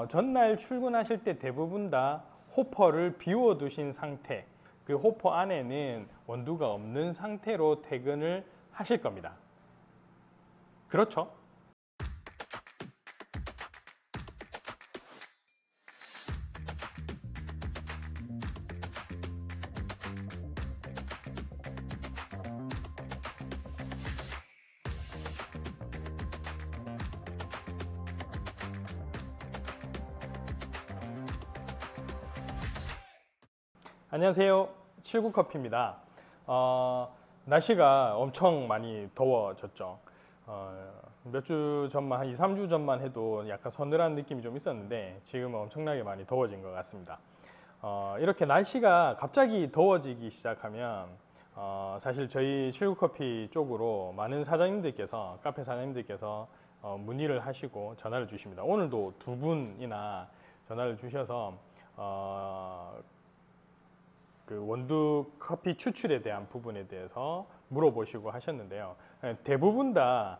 전날 출근하실 때 대부분 다 호퍼를 비워두신 상태, 그 호퍼 안에는 원두가 없는 상태로 퇴근을 하실 겁니다. 그렇죠? 안녕하세요. 79커피입니다. 날씨가 엄청 많이 더워졌죠. 몇 주 전만, 한 2, 3주 전만 해도 약간 서늘한 느낌이 좀 있었는데 지금은 엄청나게 많이 더워진 것 같습니다. 이렇게 날씨가 갑자기 더워지기 시작하면 사실 저희 79커피 쪽으로 많은 사장님들께서, 카페 사장님들께서 문의를 하시고 전화를 주십니다. 오늘도 두 분이나 전화를 주셔서 그 원두 커피 추출에 대한 부분에 대해서 물어보시고 하셨는데요. 대부분 다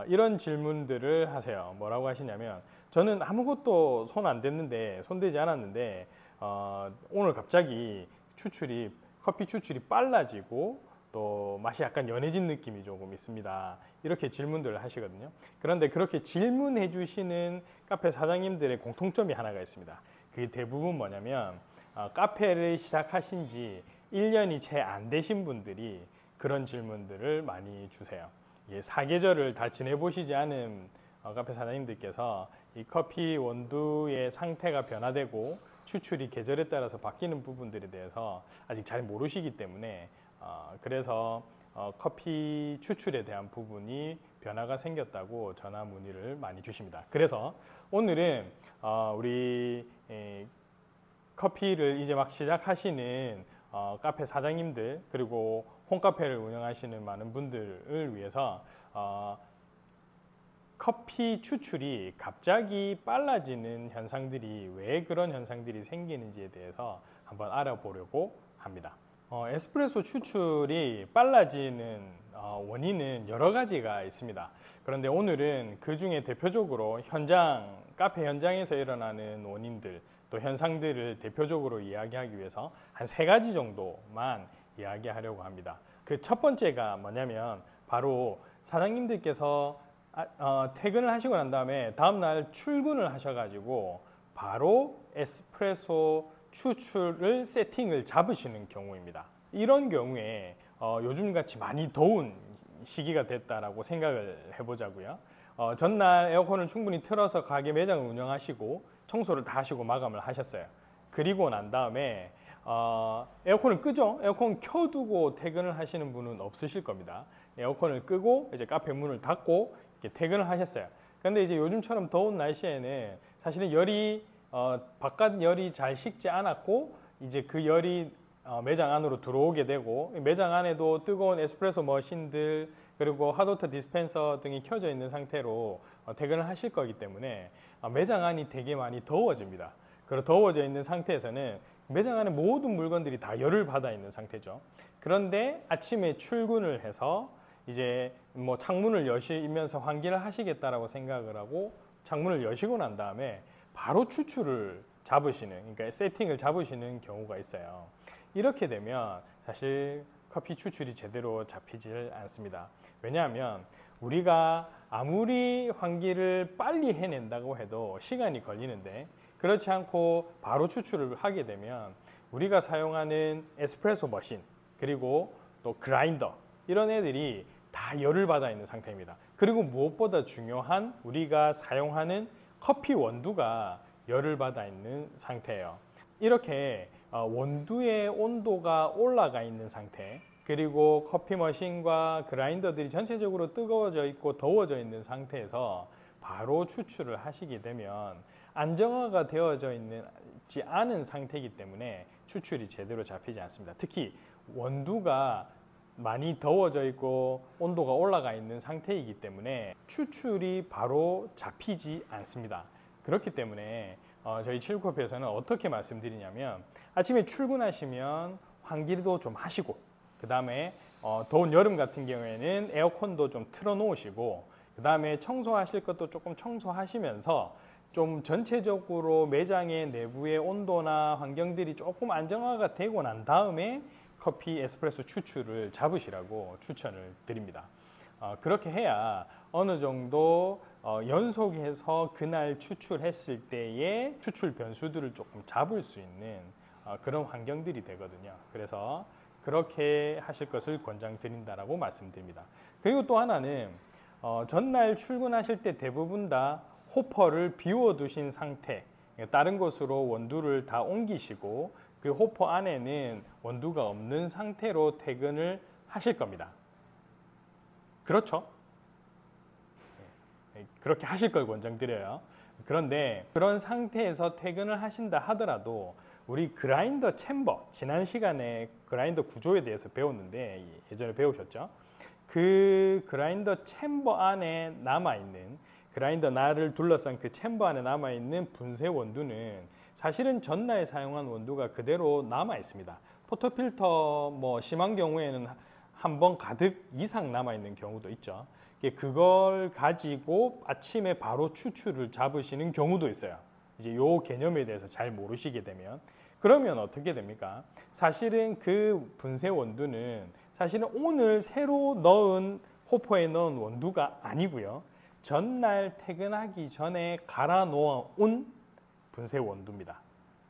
이런 질문들을 하세요. 뭐라고 하시냐면, 저는 아무것도 손 안 댔는데, 손대지 않았는데 오늘 갑자기 커피 추출이 빨라지고 또 맛이 약간 연해진 느낌이 조금 있습니다. 이렇게 질문들을 하시거든요. 그런데 그렇게 질문해 주시는 카페 사장님들의 공통점이 하나가 있습니다. 그게 대부분 뭐냐면, 카페를 시작하신 지 1년이 채 안 되신 분들이 그런 질문들을 많이 주세요. 사계절을 다 지내보시지 않은 카페 사장님들께서 이 커피 원두의 상태가 변화되고 추출이 계절에 따라서 바뀌는 부분들에 대해서 아직 잘 모르시기 때문에 그래서 커피 추출에 대한 부분이 변화가 생겼다고 전화 문의를 많이 주십니다. 그래서 오늘은 우리 커피를 이제 막 시작하시는 카페 사장님들, 그리고 홈카페를 운영하시는 많은 분들을 위해서 커피 추출이 갑자기 빨라지는 현상들이, 왜 그런 현상들이 생기는지에 대해서 한번 알아보려고 합니다. 에스프레소 추출이 빨라지는 원인은 여러 가지가 있습니다. 그런데 오늘은 그 중에 대표적으로 카페 현장에서 일어나는 원인들, 또 현상들을 대표적으로 이야기하기 위해서 한 3가지 정도만 이야기하려고 합니다. 그 첫 번째가 뭐냐면, 바로 사장님들께서 퇴근을 하시고 난 다음에 다음날 출근을 하셔가지고 바로 에스프레소 추출을 세팅을 잡으시는 경우입니다. 이런 경우에 요즘같이 많이 더운 시기가 됐다라고 생각을 해보자고요. 전날 에어컨을 충분히 틀어서 가게 매장을 운영하시고 청소를 다 하시고 마감을 하셨어요. 그리고 난 다음에 에어컨을 끄죠. 에어컨 켜두고 퇴근을 하시는 분은 없으실 겁니다. 에어컨을 끄고 이제 카페 문을 닫고 이렇게 퇴근을 하셨어요. 근데 이제 요즘처럼 더운 날씨에는 사실은 바깥 열이 잘 식지 않았고, 이제 그 열이 매장 안으로 들어오게 되고, 매장 안에도 뜨거운 에스프레소 머신들, 그리고 핫워터 디스펜서 등이 켜져 있는 상태로 퇴근을 하실 거기 때문에 매장 안이 되게 많이 더워집니다. 그리고 더워져 있는 상태에서는 매장 안에 모든 물건들이 다 열을 받아 있는 상태죠. 그런데 아침에 출근을 해서 이제 뭐 창문을 여시면서 환기를 하시겠다라고 생각을 하고 창문을 여시고 난 다음에 바로 추출을 잡으시는, 그러니까 세팅을 잡으시는 경우가 있어요. 이렇게 되면 사실 커피 추출이 제대로 잡히질 않습니다. 왜냐하면 우리가 아무리 환기를 빨리 해낸다고 해도 시간이 걸리는데, 그렇지 않고 바로 추출을 하게 되면 우리가 사용하는 에스프레소 머신, 그리고 또 그라인더, 이런 애들이 다 열을 받아 있는 상태입니다. 그리고 무엇보다 중요한, 우리가 사용하는 커피 원두가 열을 받아 있는 상태예요. 이렇게 원두의 온도가 올라가 있는 상태, 그리고 커피 머신과 그라인더들이 전체적으로 뜨거워져 있고 더워져 있는 상태에서 바로 추출을 하시게 되면 안정화가 되어져 있지 않은 상태이기 때문에 추출이 제대로 잡히지 않습니다. 특히 원두가 많이 더워져 있고 온도가 올라가 있는 상태이기 때문에 추출이 바로 잡히지 않습니다. 그렇기 때문에 저희 79커피에서는 어떻게 말씀드리냐면, 아침에 출근하시면 환기도 좀 하시고, 그 다음에 더운 여름 같은 경우에는 에어컨도 좀 틀어 놓으시고, 그 다음에 청소하실 것도 조금 청소하시면서 좀 전체적으로 매장의 내부의 온도나 환경들이 조금 안정화가 되고 난 다음에 커피, 에스프레소 추출을 잡으시라고 추천을 드립니다. 그렇게 해야 어느 정도 연속해서 그날 추출했을 때의 추출 변수들을 조금 잡을 수 있는 그런 환경들이 되거든요. 그래서 그렇게 하실 것을 권장드린다라고 말씀드립니다. 그리고 또 하나는 전날 출근하실 때 대부분 다 호퍼를 비워두신 상태, 다른 곳으로 원두를 다 옮기시고 그 호퍼 안에는 원두가 없는 상태로 퇴근을 하실 겁니다. 그렇죠? 그렇게 하실 걸 권장드려요. 그런데 그런 상태에서 퇴근을 하신다 하더라도 우리 그라인더 챔버, 지난 시간에 그라인더 구조에 대해서 배웠는데 예전에 배우셨죠? 그 그라인더 챔버 안에 남아있는 그라인더 날을 둘러싼 그 챔버 안에 남아있는 분쇄 원두는 사실은 전날 사용한 원두가 그대로 남아있습니다. 포토필터 뭐 심한 경우에는 한 번 가득 이상 남아있는 경우도 있죠. 그걸 가지고 아침에 바로 추출을 잡으시는 경우도 있어요. 이제 요 개념에 대해서 잘 모르시게 되면 그러면 어떻게 됩니까? 사실은 그 분쇄 원두는 사실은 오늘 새로 넣은 호퍼에 넣은 원두가 아니고요. 전날 퇴근하기 전에 갈아 놓은 분쇄 원두입니다.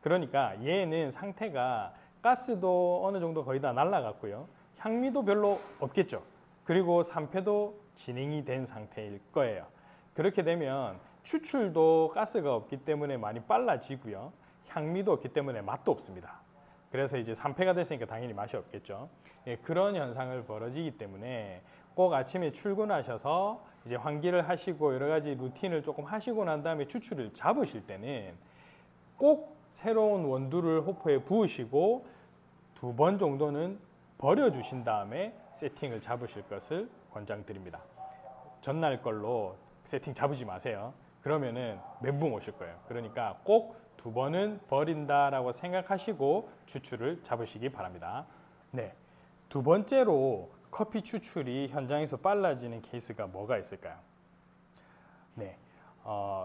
그러니까 얘는 상태가 가스도 어느 정도 거의 다 날아갔고요. 향미도 별로 없겠죠. 그리고 산패도 진행이 된 상태일 거예요. 그렇게 되면 추출도 가스가 없기 때문에 많이 빨라지고요. 향미도 없기 때문에 맛도 없습니다. 그래서 이제 산패가 됐으니까 당연히 맛이 없겠죠. 그런 현상을 벌어지기 때문에 꼭 아침에 출근하셔서 이제 환기를 하시고 여러 가지 루틴을 조금 하시고 난 다음에 추출을 잡으실 때는 꼭 새로운 원두를 호퍼에 부으시고 2번 정도는 버려주신 다음에 세팅을 잡으실 것을 권장드립니다. 전날 걸로 세팅 잡으지 마세요. 그러면은 멘붕 오실 거예요. 그러니까 꼭 2번은 버린다라고 생각하시고 추출을 잡으시기 바랍니다. 네, 2번째로 커피 추출이 현장에서 빨라지는 케이스가 뭐가 있을까요? 네,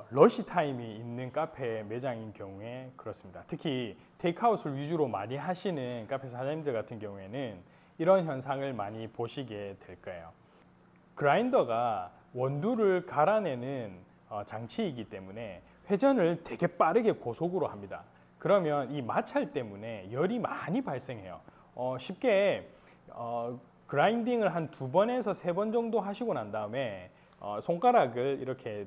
러시 타임이 있는 카페 매장인 경우에 그렇습니다. 특히 테이크아웃을 위주로 많이 하시는 카페 사장님들 같은 경우에는 이런 현상을 많이 보시게 될 거예요. 그라인더가 원두를 갈아내는 장치이기 때문에 회전을 되게 빠르게 고속으로 합니다. 그러면 이 마찰 때문에 열이 많이 발생해요. 쉽게 그라인딩을 한 2번에서 3번 정도 하시고 난 다음에 손가락을 이렇게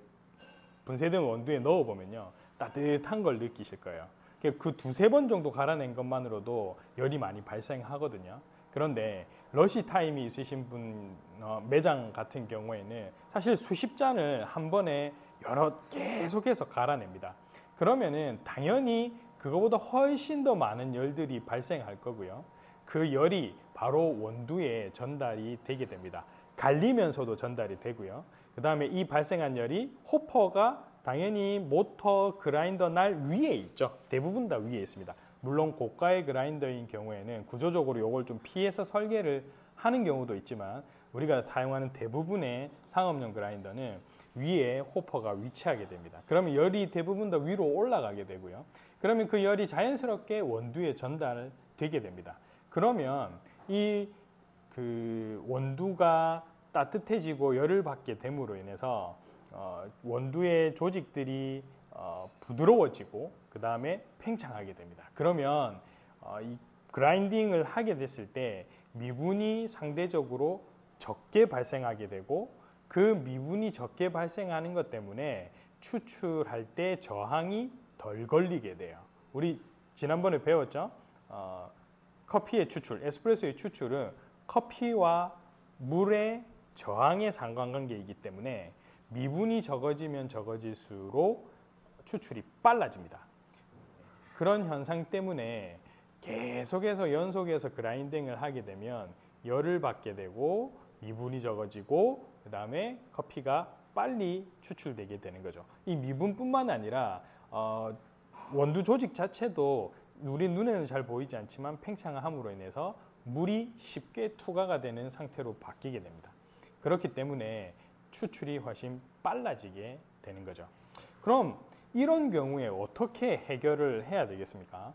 분쇄된 원두에 넣어보면요. 따뜻한 걸 느끼실 거예요. 그 2-3번 정도 갈아낸 것만으로도 열이 많이 발생하거든요. 그런데 러시 타임이 있으신 분 매장 같은 경우에는 사실 수십 잔을 한 번에 계속해서 갈아냅니다. 그러면은 당연히 그거보다 훨씬 더 많은 열들이 발생할 거고요. 그 열이 바로 원두에 전달이 되게 됩니다. 갈리면서도 전달이 되고요. 그 다음에 이 발생한 열이 호퍼가 당연히 모터 그라인더 날 위에 있죠. 대부분 다 위에 있습니다. 물론 고가의 그라인더인 경우에는 구조적으로 이걸 좀 피해서 설계를 하는 경우도 있지만 우리가 사용하는 대부분의 상업용 그라인더는 위에 호퍼가 위치하게 됩니다. 그러면 열이 대부분 다 위로 올라가게 되고요. 그러면 그 열이 자연스럽게 원두에 전달되게 됩니다. 그러면 이 원두가 따뜻해지고 열을 받게 됨으로 인해서 원두의 조직들이 부드러워지고 그 다음에 팽창하게 됩니다. 그러면 이 그라인딩을 하게 됐을 때 미분이 상대적으로 적게 발생하게 되고 그 미분이 적게 발생하는 것 때문에 추출할 때 저항이 덜 걸리게 돼요. 우리 지난번에 배웠죠? 커피의 추출, 에스프레소의 추출은 커피와 물의 저항의 상관관계이기 때문에 미분이 적어지면 적어질수록 추출이 빨라집니다. 그런 현상 때문에 계속해서 연속해서 그라인딩을 하게 되면 열을 받게 되고 미분이 적어지고 그 다음에 커피가 빨리 추출되게 되는 거죠. 이 미분뿐만 아니라 원두 조직 자체도 우리 눈에는 잘 보이지 않지만 팽창함으로 인해서 물이 쉽게 투과가 되는 상태로 바뀌게 됩니다. 그렇기 때문에 추출이 훨씬 빨라지게 되는 거죠. 그럼 이런 경우에 어떻게 해결을 해야 되겠습니까?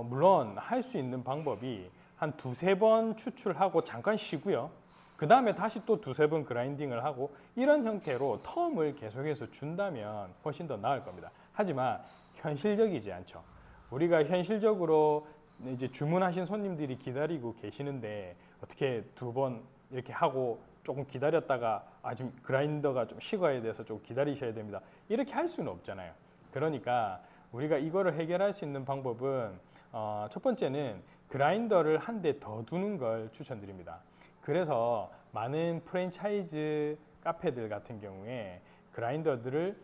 물론 할 수 있는 방법이 한 두세 번 추출하고 잠깐 쉬고요. 그 다음에 다시 또 두세 번 그라인딩을 하고 이런 형태로 텀을 계속해서 준다면 훨씬 더 나을 겁니다. 하지만 현실적이지 않죠. 우리가 현실적으로 이제 주문하신 손님들이 기다리고 계시는데 어떻게 두 번 이렇게 하고 조금 기다렸다가 좀 그라인더가 좀 식어야 돼서 좀 기다리셔야 됩니다. 이렇게 할 수는 없잖아요. 그러니까 우리가 이거를 해결할 수 있는 방법은 첫 번째는 그라인더를 한 대 더 두는 걸 추천드립니다. 그래서 많은 프랜차이즈 카페들 같은 경우에 그라인더를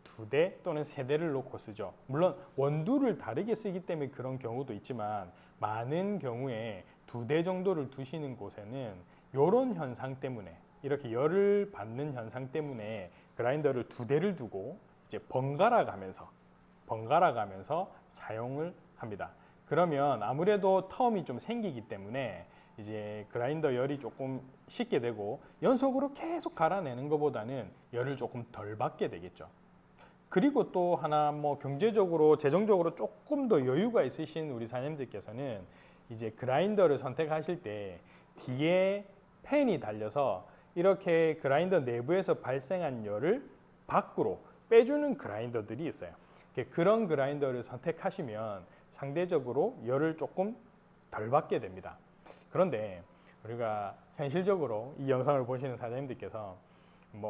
2대 또는 3대를 놓고 쓰죠. 물론 원두를 다르게 쓰기 때문에 그런 경우도 있지만 많은 경우에 2대 정도를 두시는 곳에는 이런 현상 때문에 이렇게 열을 받는 현상 때문에 그라인더를 2대를 두고 이제 번갈아 가면서 사용을 합니다. 그러면 아무래도 텀이 좀 생기기 때문에 이제 그라인더 열이 조금 식게 되고 연속으로 계속 갈아내는 것보다는 열을 조금 덜 받게 되겠죠. 그리고 또 하나 경제적으로 재정적으로 조금 더 여유가 있으신 우리 사장님들께서는 이제 그라인더를 선택하실 때 뒤에 팬이 달려서 이렇게 그라인더 내부에서 발생한 열을 밖으로 빼주는 그라인더들이 있어요. 그런 그라인더를 선택하시면 상대적으로 열을 조금 덜 받게 됩니다. 그런데 우리가 현실적으로 이 영상을 보시는 사장님들께서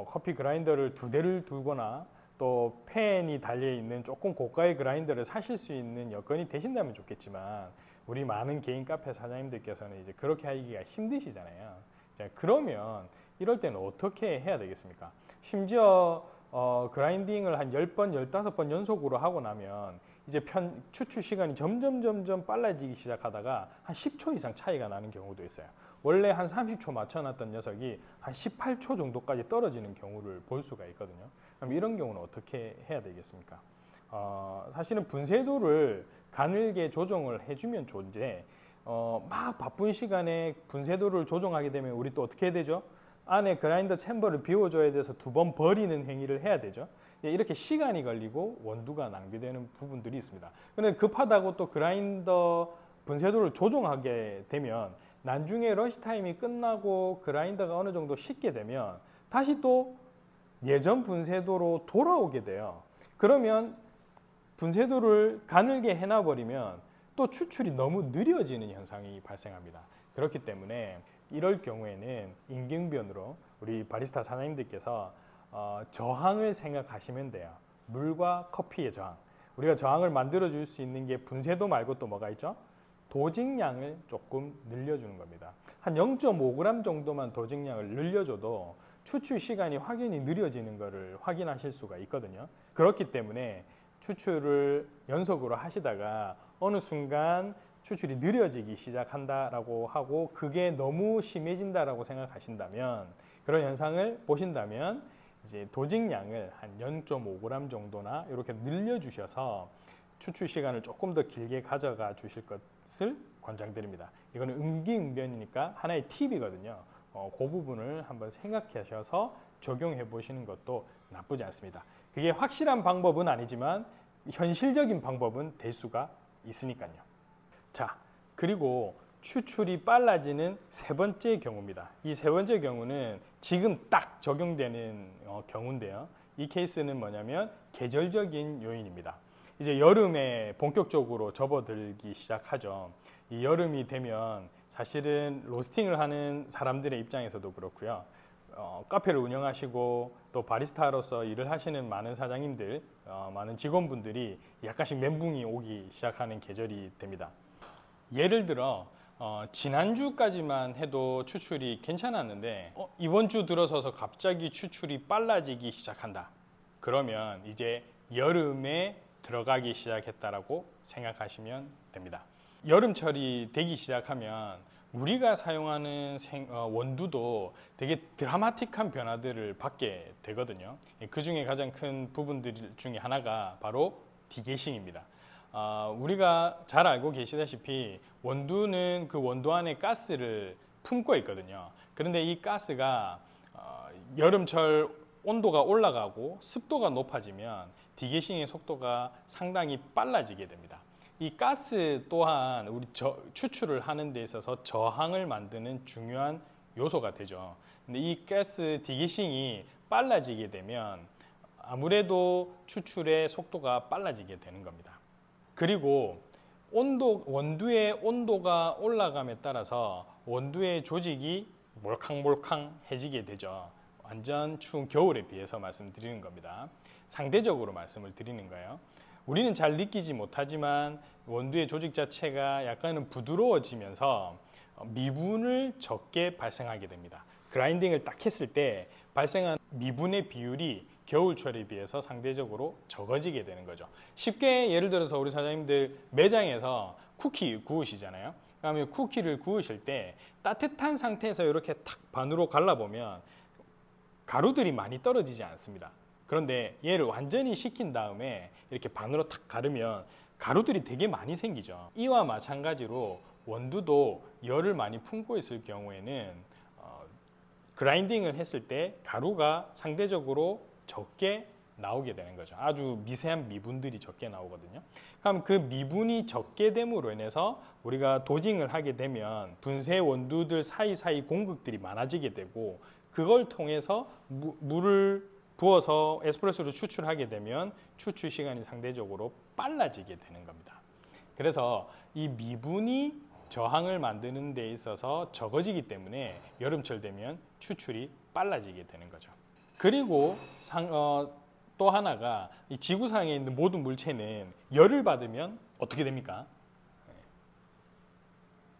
커피 그라인더를 2대를 두거나 또 팬이 달려있는 조금 고가의 그라인더를 사실 수 있는 여건이 되신다면 좋겠지만 우리 많은 개인 카페 사장님들께서는 이제 그렇게 하기가 힘드시잖아요. 자, 그러면 이럴 때는 어떻게 해야 되겠습니까? 심지어 그라인딩을 한 10번, 15번 연속으로 하고 나면 이제 추출 시간이 점점 빨라지기 시작하다가 한 10초 이상 차이가 나는 경우도 있어요. 원래 한 30초 맞춰놨던 녀석이 한 18초 정도까지 떨어지는 경우를 볼 수가 있거든요. 그럼 이런 경우는 어떻게 해야 되겠습니까? 사실은 분쇄도를 가늘게 조정을 해주면 좋은데 막 바쁜 시간에 분쇄도를 조정하게 되면 우리 또 어떻게 해야 되죠? 안에 그라인더 챔버를 비워줘야 돼서 2번 버리는 행위를 해야 되죠. 이렇게 시간이 걸리고 원두가 낭비되는 부분들이 있습니다. 그런데 급하다고 또 그라인더 분쇄도를 조정하게 되면 나중에 러시 타임이 끝나고 그라인더가 어느 정도 식게 되면 다시 또 예전 분쇄도로 돌아오게 돼요. 그러면 분쇄도를 가늘게 해놔버리면 또 추출이 너무 느려지는 현상이 발생합니다. 그렇기 때문에 이럴 경우에는 임경변으로 우리 바리스타 사장님들께서 저항을 생각하시면 돼요. 물과 커피의 저항. 우리가 저항을 만들어 줄 수 있는 게 분쇄도 말고 또 뭐가 있죠? 도직량을 조금 늘려주는 겁니다. 한 0.5g 정도만 도직량을 늘려줘도 추출 시간이 확연히 느려지는 것을 확인하실 수가 있거든요. 그렇기 때문에 추출을 연속으로 하시다가 어느 순간 추출이 느려지기 시작한다라고 하고 그게 너무 심해진다라고 생각하신다면 그런 현상을 보신다면 이제 도직량을 한 0.5g 정도나 이렇게 늘려주셔서 추출 시간을 조금 더 길게 가져가 주실 것을 권장드립니다. 이거는 임기응변이니까 하나의 팁이거든요. 그 부분을 한번 생각하셔서 적용해 보시는 것도 나쁘지 않습니다. 그게 확실한 방법은 아니지만 현실적인 방법은 될 수가 있으니까요. 자, 그리고 추출이 빨라지는 세 번째 경우입니다. 이 세 번째 경우는 지금 딱 적용되는 경우인데요. 이 케이스는 뭐냐면 계절적인 요인입니다. 이제 여름에 본격적으로 접어들기 시작하죠. 이 여름이 되면 사실은 로스팅을 하는 사람들의 입장에서도 그렇고요. 카페를 운영하시고 또 바리스타로서 일을 하시는 많은 사장님들, 많은 직원분들이 약간씩 멘붕이 오기 시작하는 계절이 됩니다. 예를 들어 지난주까지만 해도 추출이 괜찮았는데 이번 주 들어서서 갑자기 추출이 빨라지기 시작한다. 그러면 이제 여름에 들어가기 시작했다라고 생각하시면 됩니다. 여름철이 되기 시작하면 우리가 사용하는 원두도 되게 드라마틱한 변화들을 받게 되거든요. 그 중에 가장 큰 부분들 중에 하나가 바로 디게이싱입니다. 우리가 잘 알고 계시다시피 원두는 그 원두 안에 가스를 품고 있거든요. 그런데 이 가스가 여름철 온도가 올라가고 습도가 높아지면 디게싱의 속도가 상당히 빨라지게 됩니다. 이 가스 또한 우리 추출을 하는 데 있어서 저항을 만드는 중요한 요소가 되죠. 근데 이 가스 디게싱이 빨라지게 되면 아무래도 추출의 속도가 빨라지게 되는 겁니다. 그리고 원두의 온도가 올라감에 따라서 원두의 조직이 몰캉몰캉해지게 되죠. 완전 추운 겨울에 비해서 말씀드리는 겁니다. 상대적으로 말씀을 드리는 거예요. 우리는 잘 느끼지 못하지만 원두의 조직 자체가 약간은 부드러워지면서 미분을 적게 발생하게 됩니다. 그라인딩을 딱 했을 때 발생한 미분의 비율이 겨울철에 비해서 상대적으로 적어지게 되는 거죠. 쉽게 예를 들어서 우리 사장님들 매장에서 쿠키 구우시잖아요. 그러면 쿠키를 구우실 때 따뜻한 상태에서 이렇게 탁 반으로 갈라보면 가루들이 많이 떨어지지 않습니다. 그런데 얘를 완전히 식힌 다음에 이렇게 반으로 탁 가르면 가루들이 되게 많이 생기죠. 이와 마찬가지로 원두도 열을 많이 품고 있을 경우에는 그라인딩을 했을 때 가루가 상대적으로 적게 나오게 되는 거죠. 아주 미세한 미분들이 적게 나오거든요. 그럼 그 미분이 적게 됨으로 인해서 우리가 도징을 하게 되면 분쇄 원두들 사이사이 공극들이 많아지게 되고, 그걸 통해서 물을 부어서 에스프레소를 추출하게 되면 추출 시간이 상대적으로 빨라지게 되는 겁니다. 그래서 이 미분이 저항을 만드는 데 있어서 적어지기 때문에 여름철 되면 추출이 빨라지게 되는 거죠. 그리고 또 하나가 이 지구상에 있는 모든 물체는 열을 받으면 어떻게 됩니까?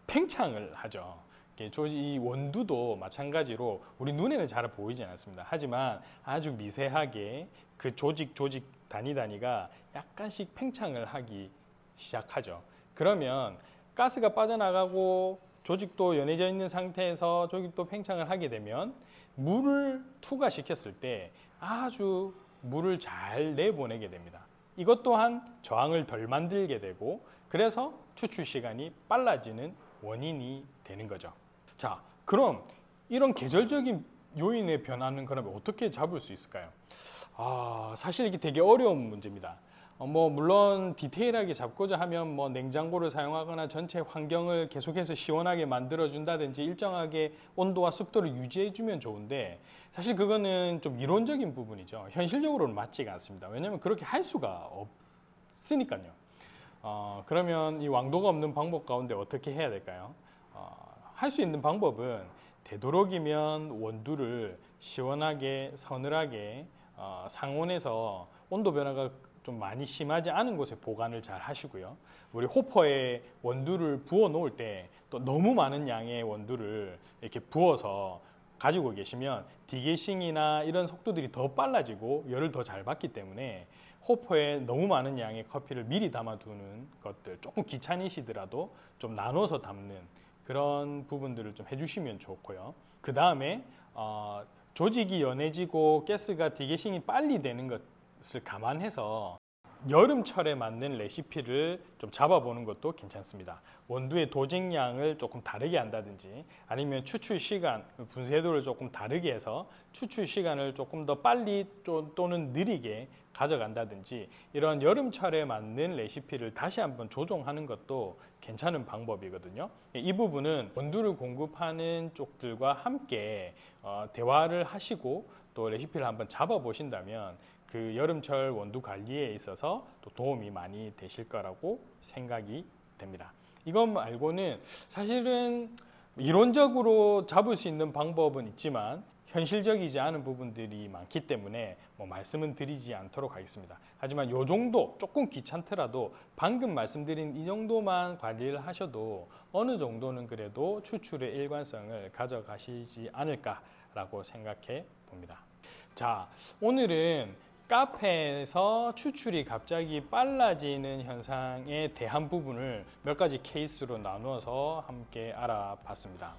팽창을 하죠. 이 원두도 마찬가지로 우리 눈에는 잘 보이지 않습니다. 하지만 아주 미세하게 그 조직 단위가 약간씩 팽창을 하기 시작하죠. 그러면 가스가 빠져나가고 조직도 연해져 있는 상태에서 조직도 팽창을 하게 되면 물을 투과시켰을 때 아주 물을 잘 내보내게 됩니다. 이것 또한 저항을 덜 만들게 되고, 그래서 추출 시간이 빨라지는 원인이 되는 거죠. 자, 그럼 이런 계절적인 요인의 변화는 그러면 어떻게 잡을 수 있을까요? 사실 이게 되게 어려운 문제입니다. 물론 디테일하게 잡고자 하면 냉장고를 사용하거나 전체 환경을 계속해서 시원하게 만들어 준다든지 일정하게 온도와 습도를 유지해 주면 좋은데, 사실 그거는 좀 이론적인 부분이죠. 현실적으로는 맞지가 않습니다. 왜냐하면 그렇게 할 수가 없으니까요. 그러면 이 왕도가 없는 방법 가운데 어떻게 해야 될까요? 할 수 있는 방법은 되도록이면 원두를 시원하게 서늘하게 상온에서 온도 변화가 좀 많이 심하지 않은 곳에 보관을 잘 하시고요. 우리 호퍼에 원두를 부어 놓을 때 또 너무 많은 양의 원두를 이렇게 부어서 가지고 계시면 디게싱이나 이런 속도들이 더 빨라지고 열을 더 잘 받기 때문에 호퍼에 너무 많은 양의 커피를 미리 담아두는 것들, 조금 귀찮으시더라도 좀 나눠서 담는 그런 부분들을 좀 해주시면 좋고요. 그 다음에 조직이 연해지고 가스가 디게싱이 빨리 되는 것을 감안해서 여름철에 맞는 레시피를 좀 잡아보는 것도 괜찮습니다. 원두의 도징량을 조금 다르게 한다든지, 아니면 추출 시간, 분쇄도를 조금 다르게 해서 추출 시간을 조금 더 빨리 또는 느리게 가져간다든지, 이런 여름철에 맞는 레시피를 다시 한번 조정하는 것도 괜찮은 방법이거든요. 이 부분은 원두를 공급하는 쪽들과 함께 대화를 하시고 또 레시피를 한번 잡아보신다면 그 여름철 원두 관리에 있어서 또 도움이 많이 되실 거라고 생각이 됩니다. 이것 말고는 사실은 이론적으로 잡을 수 있는 방법은 있지만 현실적이지 않은 부분들이 많기 때문에 말씀은 드리지 않도록 하겠습니다. 하지만 이 정도 조금 귀찮더라도 방금 말씀드린 이 정도만 관리를 하셔도 어느 정도는 그래도 추출의 일관성을 가져가시지 않을까라고 생각해 봅니다. 자, 오늘은 카페에서 추출이 갑자기 빨라지는 현상에 대한 부분을 몇 가지 케이스로 나누어서 함께 알아봤습니다.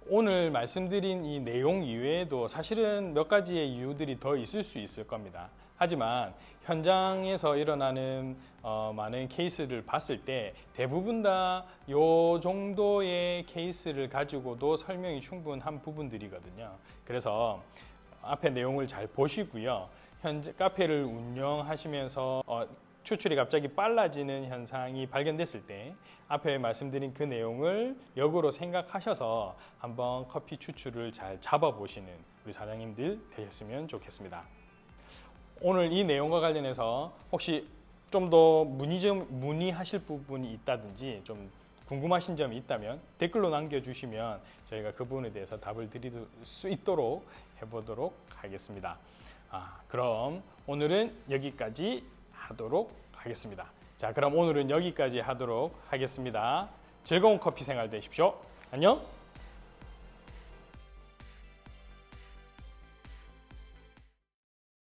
오늘 말씀드린 이 내용 이외에도 사실은 몇 가지의 이유들이 더 있을 수 있을 겁니다. 하지만 현장에서 일어나는 많은 케이스를 봤을 때 대부분 다 이 정도의 케이스를 가지고도 설명이 충분한 부분들이거든요. 그래서 앞에 내용을 잘 보시고요. 현재 카페를 운영하시면서 추출이 갑자기 빨라지는 현상이 발견됐을 때 앞에 말씀드린 그 내용을 역으로 생각하셔서 한번 커피 추출을 잘 잡아보시는 우리 사장님들 되셨으면 좋겠습니다. 오늘 이 내용과 관련해서 혹시 좀 더 문의하실 부분이 있다든지 좀 궁금하신 점이 있다면 댓글로 남겨주시면 저희가 그 부분에 대해서 답을 드릴 수 있도록 해보도록 하겠습니다. 그럼 오늘은 여기까지 하도록 하겠습니다. 자, 그럼 오늘은 여기까지 하도록 하겠습니다. 즐거운 커피 생활 되십시오. 안녕.